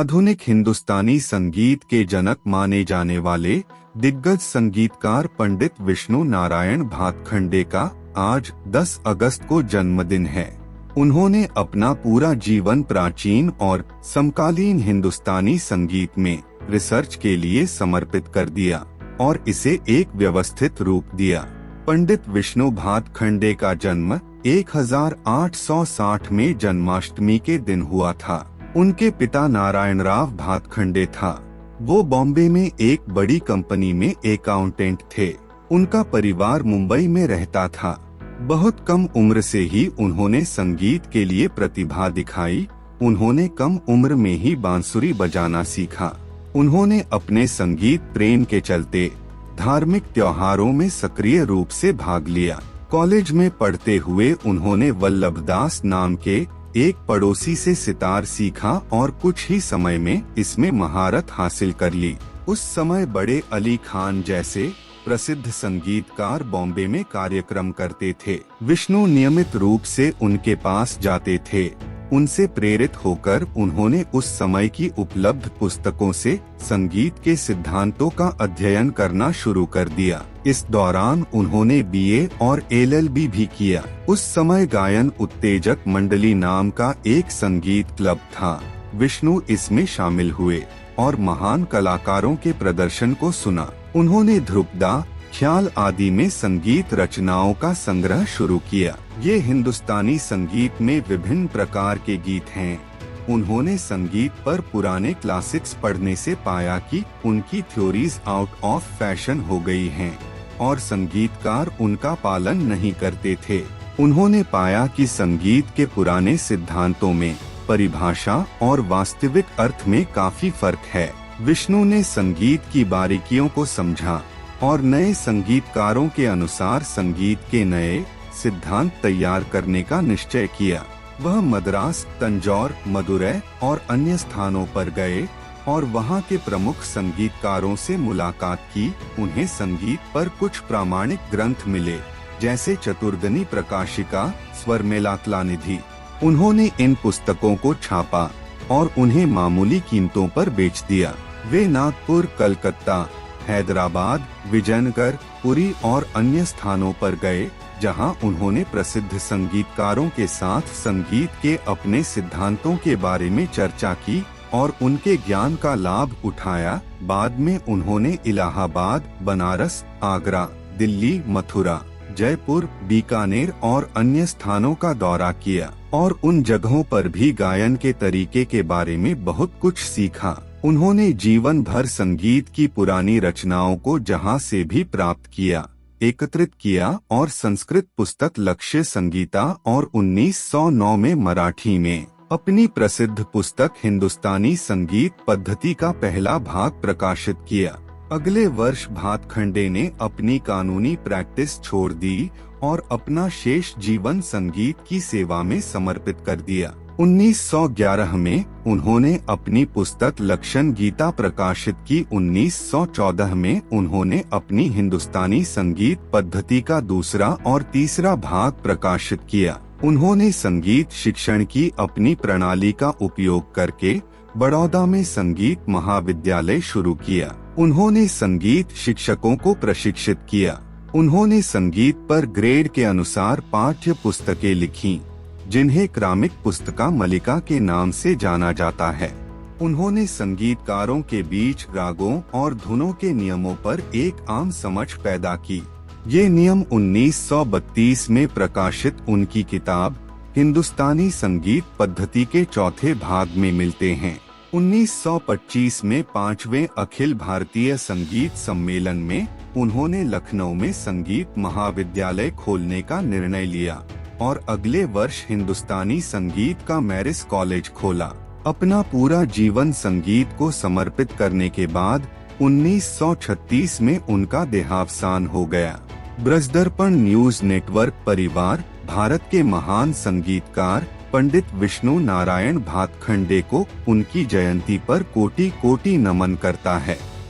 आधुनिक हिंदुस्तानी संगीत के जनक माने जाने वाले दिग्गज संगीतकार पंडित विष्णु नारायण भातखंडे का आज 10 अगस्त को जन्मदिन है। उन्होंने अपना पूरा जीवन प्राचीन और समकालीन हिंदुस्तानी संगीत में रिसर्च के लिए समर्पित कर दिया और इसे एक व्यवस्थित रूप दिया। पंडित विष्णु भातखंडे का जन्म 1860 में जन्माष्टमी के दिन हुआ था। उनके पिता नारायणराव भातखंडे था। वो बॉम्बे में एक बड़ी कंपनी में अकाउंटेंट थे। उनका परिवार मुंबई में रहता था। बहुत कम उम्र से ही उन्होंने संगीत के लिए प्रतिभा दिखाई। उन्होंने कम उम्र में ही बांसुरी बजाना सीखा। उन्होंने अपने संगीत प्रेम के चलते धार्मिक त्योहारों में सक्रिय रूप से भाग लिया। कॉलेज में पढ़ते हुए उन्होंने वल्लभदास नाम के एक पड़ोसी से सितार सीखा और कुछ ही समय में इसमें महारत हासिल कर ली। उस समय बड़े अली खान जैसे प्रसिद्ध संगीतकार बॉम्बे में कार्यक्रम करते थे। विष्णु नियमित रूप से उनके पास जाते थे। उनसे प्रेरित होकर उन्होंने उस समय की उपलब्ध पुस्तकों से संगीत के सिद्धांतों का अध्ययन करना शुरू कर दिया। इस दौरान उन्होंने बीए और एलएलबी भी किया। उस समय गायन उत्तेजक मंडली नाम का एक संगीत क्लब था। विष्णु इसमें शामिल हुए और महान कलाकारों के प्रदर्शन को सुना। उन्होंने ध्रुपदा, ख्याल आदि में संगीत रचनाओं का संग्रह शुरू किया। ये हिंदुस्तानी संगीत में विभिन्न प्रकार के गीत हैं। उन्होंने संगीत पर पुराने क्लासिक्स पढ़ने से पाया कि उनकी थ्योरीज आउट ऑफ फैशन हो गई हैं और संगीतकार उनका पालन नहीं करते थे। उन्होंने पाया कि संगीत के पुराने सिद्धांतों में परिभाषा और वास्तविक अर्थ में काफी फर्क है। विष्णु ने संगीत की बारीकियों को समझा और नए संगीतकारों के अनुसार संगीत के नए सिद्धांत तैयार करने का निश्चय किया। वह मद्रास, तंजौर, मदुरै और अन्य स्थानों पर गए और वहां के प्रमुख संगीतकारों से मुलाकात की। उन्हें संगीत पर कुछ प्रामाणिक ग्रंथ मिले, जैसे चतुर्दनी प्रकाशिका, स्वरमेला कलानिधि। उन्होंने इन पुस्तकों को छापा और उन्हें मामूली कीमतों पर बेच दिया। वे नागपुर, कलकत्ता, हैदराबाद, विजयनगर, पुरी और अन्य स्थानों पर गए, जहां उन्होंने प्रसिद्ध संगीतकारों के साथ संगीत के अपने सिद्धांतों के बारे में चर्चा की और उनके ज्ञान का लाभ उठाया। बाद में उन्होंने इलाहाबाद, बनारस, आगरा, दिल्ली, मथुरा, जयपुर, बीकानेर और अन्य स्थानों का दौरा किया और उन जगहों पर भी गायन के तरीके के बारे में बहुत कुछ सीखा। उन्होंने जीवन भर संगीत की पुरानी रचनाओं को जहां से भी प्राप्त किया, एकत्रित किया और संस्कृत पुस्तक लक्ष्य संगीता और 1909 में मराठी में अपनी प्रसिद्ध पुस्तक हिंदुस्तानी संगीत पद्धति का पहला भाग प्रकाशित किया। अगले वर्ष भातखंडे ने अपनी कानूनी प्रैक्टिस छोड़ दी और अपना शेष जीवन संगीत की सेवा में समर्पित कर दिया। 1911 में उन्होंने अपनी पुस्तक लक्षण गीता प्रकाशित की। 1914 में उन्होंने अपनी हिंदुस्तानी संगीत पद्धति का दूसरा और तीसरा भाग प्रकाशित किया। उन्होंने संगीत शिक्षण की अपनी प्रणाली का उपयोग करके बड़ौदा में संगीत महाविद्यालय शुरू किया। उन्होंने संगीत शिक्षकों को प्रशिक्षित किया। उन्होंने संगीत पर ग्रेड के अनुसार पाठ्य पुस्तकें लिखीं, जिन्हें क्रमिक पुस्तिका मलिका के नाम से जाना जाता है। उन्होंने संगीतकारों के बीच रागों और धुनों के नियमों पर एक आम समझ पैदा की। ये नियम 1932 में प्रकाशित उनकी किताब हिंदुस्तानी संगीत पद्धति के चौथे भाग में मिलते हैं। 1925 में 5वें अखिल भारतीय संगीत सम्मेलन में उन्होंने लखनऊ में संगीत महाविद्यालय खोलने का निर्णय लिया और अगले वर्ष हिंदुस्तानी संगीत का मैरिस कॉलेज खोला। अपना पूरा जीवन संगीत को समर्पित करने के बाद 1936 में उनका देहावसान हो गया। ब्रजदर्पण न्यूज नेटवर्क परिवार भारत के महान संगीतकार पंडित विष्णु नारायण भातखंडे को उनकी जयंती पर कोटि कोटि नमन करता है।